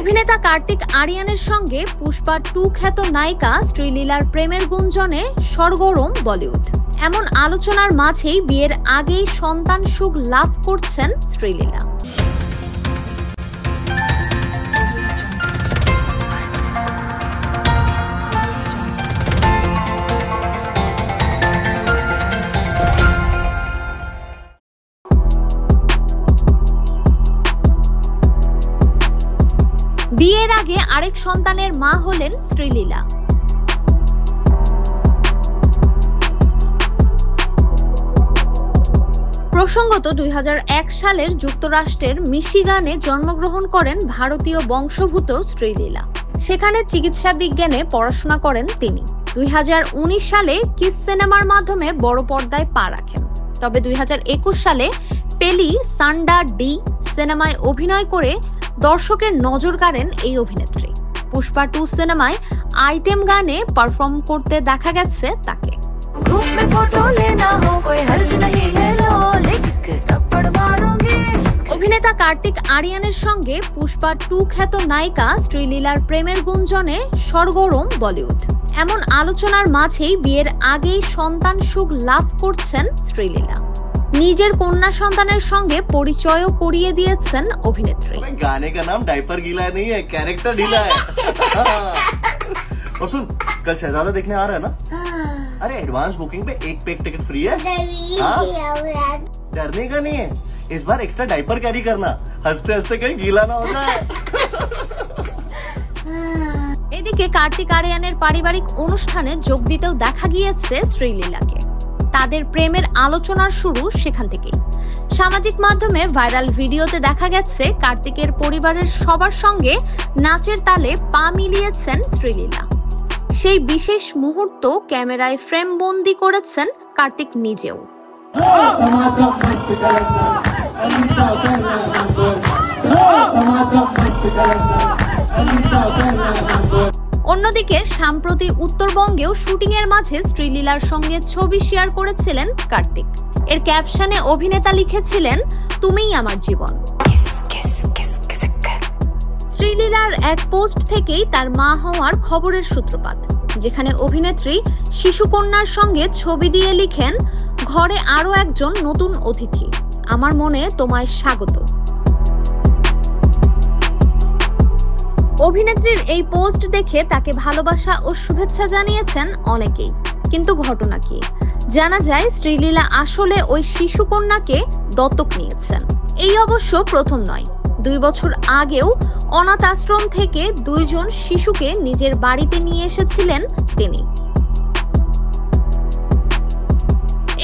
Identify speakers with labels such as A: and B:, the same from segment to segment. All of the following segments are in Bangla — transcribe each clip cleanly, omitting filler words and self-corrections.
A: অভিনেতা কার্তিক আরিয়ানের সঙ্গে পুষ্পা 2 খ্যাত নায়িকা শ্রীলীলার প্রেমের গুঞ্জনে সরগরম বলিউড। এমন আলোচনার মাঝেই বিয়ের আগেই সন্তান সুখ লাভ করছেন শ্রীলীলা। বিয়ের আগে আরেক সন্তানের মা হলেন শ্রীলীলা। প্রসঙ্গত 2001 সালের যুক্তরাষ্ট্রের মিশিগানে জন্মগ্রহণ করেন ভারতীয় বংশোদ্ভূত শ্রীলীলা। সেখানে চিকিৎসা বিজ্ঞানে পড়াশোনা করেন তিনি। 2019 সালে কিস সিনেমার মাধ্যমে বড় পর্দায় পা রাখেন। তবে 2021 সালে পেলি সান্ডা ডি সিনেমায় অভিনয় করে দর্শকের নজর কাড়েন এই অভিনেত্রী। পুষ্পা 2 সিনেমায় আইটেম গানে পারফর্ম করতে দেখা গেছে তাকে। অভিনেতা কার্তিক আরিয়ানের সঙ্গে পুষ্পা 2 খ্যাত নায়িকা শ্রীলীলার প্রেমের গুঞ্জনে সরগরম বলিউড। এমন আলোচনার মাঝেই বিয়ের আগেই সন্তান সুখ লাভ করছেন শ্রীলীলা। নিজের কন্যা সন্তানের সঙ্গে পরিচয়ও করিয়ে দিয়েছেন অভিনেত্রী।
B: गाने का नाम डायपर गीला नहीं है, कैरेक्टर ढीला है। और सुन, कल शहजादा देखने आ रहा है ना? अरे एडवांस बुकिंग पे एक पे एक टिकट फ्री है। डरने का नहीं है, इस बार एक्स्ट्रा डायपर कैरी करना, हंसते हंसते कहीं गीला ना हो जाए।
A: এদিকে কার্তিক আরিয়ানের পারিবারিক অনুষ্ঠানে যোগ দিতেও দেখা গিয়েছে শ্রীলীলাকে। তাদের প্রেমের আলোচনার শুরু সেখান থেকেই। সামাজিক মাধ্যমে ভাইরাল ভিডিওতে দেখা গেছে কার্তিকের পরিবারের সবার সঙ্গে নাচের তালে পা মিলিয়েছেন শ্রীলীলা। সেই বিশেষ মুহূর্ত ক্যামেরায় ফ্রেম বন্দি করেছেন কার্তিক নিজেও। অন্যদিকে সম্প্রতি উত্তরবঙ্গেও শুটিং এর মাঝে শ্রীলীলার সঙ্গে ছবি শেয়ার করেছিলেন কার্তিক। এর ক্যাপশনে অভিনেতা লিখেছিলেন, তুমিই আমার জীবন। শ্রীলীলার এক পোস্ট থেকেই তার মা হওয়ার খবরের সূত্রপাত, যেখানে অভিনেত্রী শিশুকন্যার সঙ্গে ছবি দিয়ে লিখেন, ঘরে আরো একজন নতুন অতিথি, আমার মনে তোমায় স্বাগত। অভিনেত্রীর এই পোস্ট দেখে তাকে ভালোবাসা ও শুভেচ্ছা জানিয়েছেন অনেকেই। কিন্তু ঘটনা কি? জানা যায় শ্রীলীলা আসলে ওই শিশুকন্যাকে দত্তক নিয়েছেন। এই অবশ্য প্রথম নয়, 2 বছর আগেও অনাথ আশ্রম থেকে 2 জন শিশুকে নিজের বাড়িতে নিয়ে এসেছিলেন তিনি।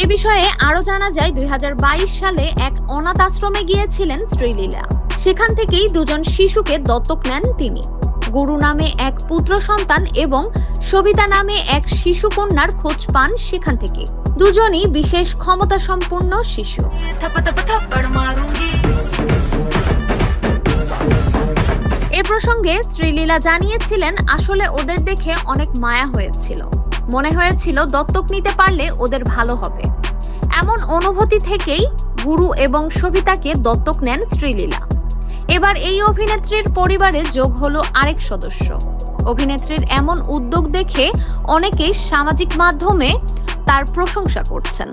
A: এ বিষয়ে আরো জানা যায় 2022 সালে এক অনাথ আশ্রমে গিয়েছিলেন শ্রীলীলা। সেখান থেকেই 2 জন শিশুকে দত্তক নেন তিনি। গুরু নামে এক পুত্র সন্তান এবং সবিতা নামে এক শিশু কন্যার খোঁজ পান সেখান থেকে। দুজনই বিশেষ ক্ষমতা সম্পন্ন শিশু। এ প্রসঙ্গে শ্রীলীলা জানিয়েছিলেন, আসলে ওদের দেখে অনেক মায়া হয়েছিল, মনে হয়েছিল দত্তক নিতে পারলে ওদের ভালো হবে। এমন অনুভূতি থেকেই গুরু এবং সবিতাকে দত্তক নেন শ্রীলীলা। এবার এই অভিনেত্রীর পরিবারে যোগ হলো আরেক সদস্য। অভিনেত্রীর এমন উদ্যোগ দেখে অনেকেই সামাজিক মাধ্যমে তার প্রশংসা করছেন।